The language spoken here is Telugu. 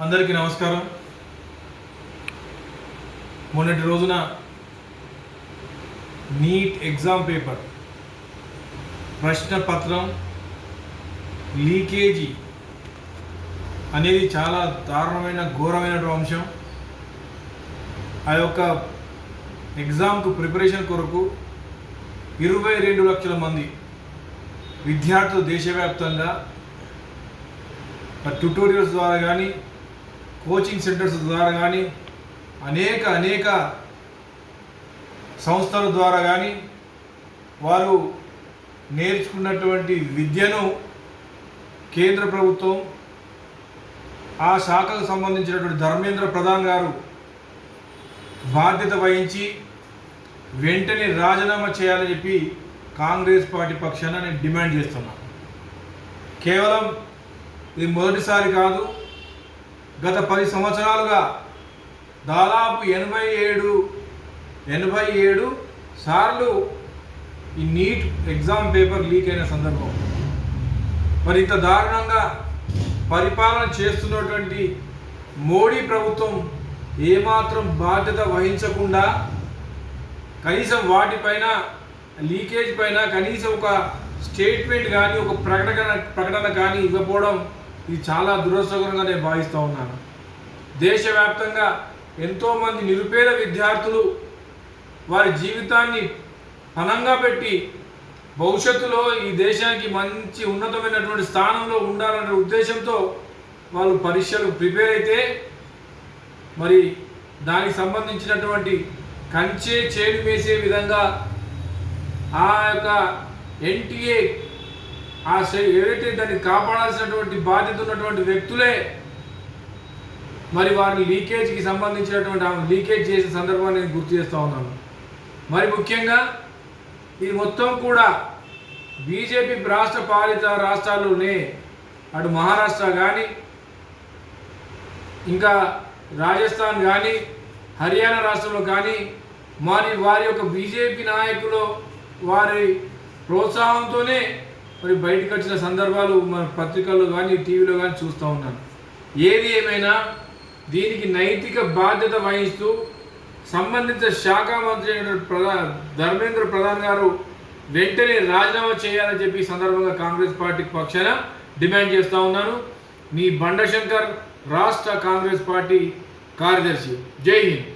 అందరికీ నమస్కారం. మొన్నటి రోజున నీట్ ఎగ్జామ్ పేపర్ ప్రశ్నపత్రం లీకేజీ అనేది చాలా దారుణమైన ఘోరమైన అంశం. ఆ యొక్క ఎగ్జామ్కు ప్రిపరేషన్ కొరకు 22 లక్షల మంది విద్యార్థులు దేశవ్యాప్తంగా ట్యుటోరియల్స్ ద్వారా కానీ కోచింగ్ సెంటర్స్ ద్వారా కానీ అనేక సంస్థల ద్వారా కానీ వారు నేర్చుకున్నటువంటి విద్యను కేంద్ర ప్రభుత్వం ఆ శాఖకు సంబంధించినటువంటి ధర్మేంద్ర ప్రధాన్ గారు బాధ్యత వహించి వెంటనే రాజీనామా చేయాలని చెప్పి కాంగ్రెస్ పార్టీ పక్షాన నేను డిమాండ్ చేస్తున్నాను. కేవలం ఇది మొదటిసారి కాదు, గత 10 సంవత్సరాలుగా దాదాపు 87 సార్లు ఈ నీట్ ఎగ్జామ్ పేపర్ లీక్ అయిన సందర్భం. మరి ఇంత దారుణంగా పరిపాలన చేస్తున్నటువంటి మోడీ ప్రభుత్వం ఏమాత్రం బాధ్యత వహించకుండా కనీసం వాటిపైన లీకేజ్ పైన కనీసం ఒక స్టేట్మెంట్ కానీ ఒక ప్రకటన కానీ ఇవ్వకపోవడం ఇది చాలా దురదృష్టకరంగా నేను భావిస్తూ ఉన్నాను. దేశవ్యాప్తంగా ఎంతోమంది నిరుపేద విద్యార్థులు వారి జీవితాన్ని పణంగా పెట్టి భవిష్యత్తులో ఈ దేశానికి మంచి ఉన్నతమైనటువంటి స్థానంలో ఉండాలనే ఉద్దేశంతో వాళ్ళు పరీక్షలు ప్రిపేర్ అయితే మరి దానికి సంబంధించినటువంటి కంచే చేను వేసే విధంగా ఆ యొక్క ఎన్టీఏ ఏదైతే దాన్ని కాపాడాల్సినటువంటి బాధ్యత ఉన్నటువంటి వ్యక్తులే మరి వారిని లీకేజ్కి సంబంధించినటువంటి లీకేజ్ చేసే సందర్భాన్ని నేను గుర్తు చేస్తూ ఉన్నాను. మరి ముఖ్యంగా ఇది మొత్తం కూడా బీజేపీ రాష్ట్ర పాలిత రాష్ట్రాల్లోనే అటు మహారాష్ట్ర కానీ ఇంకా రాజస్థాన్ కానీ హర్యానా రాష్ట్రంలో కానీ మరి వారి యొక్క బీజేపీ నాయకులు వారి ప్రోత్సాహంతోనే మరి బయటకు వచ్చిన సందర్భాలు మన పత్రికల్లో కానీ టీవీలో కానీ చూస్తూ ఉన్నాను. ఏది ఏమైనా దీనికి నైతిక బాధ్యత వహిస్తూ సంబంధిత శాఖ మంత్రి ధర్మేంద్ర ప్రధాన్ గారు వెంటనే రాజీనామా చేయాలని చెప్పి సందర్భంగా కాంగ్రెస్ పార్టీ పక్షాన డిమాండ్ చేస్తూ ఉన్నాను. మీ బండశంకర్, రాష్ట్ర కాంగ్రెస్ పార్టీ కార్యదర్శి. జై హింద్.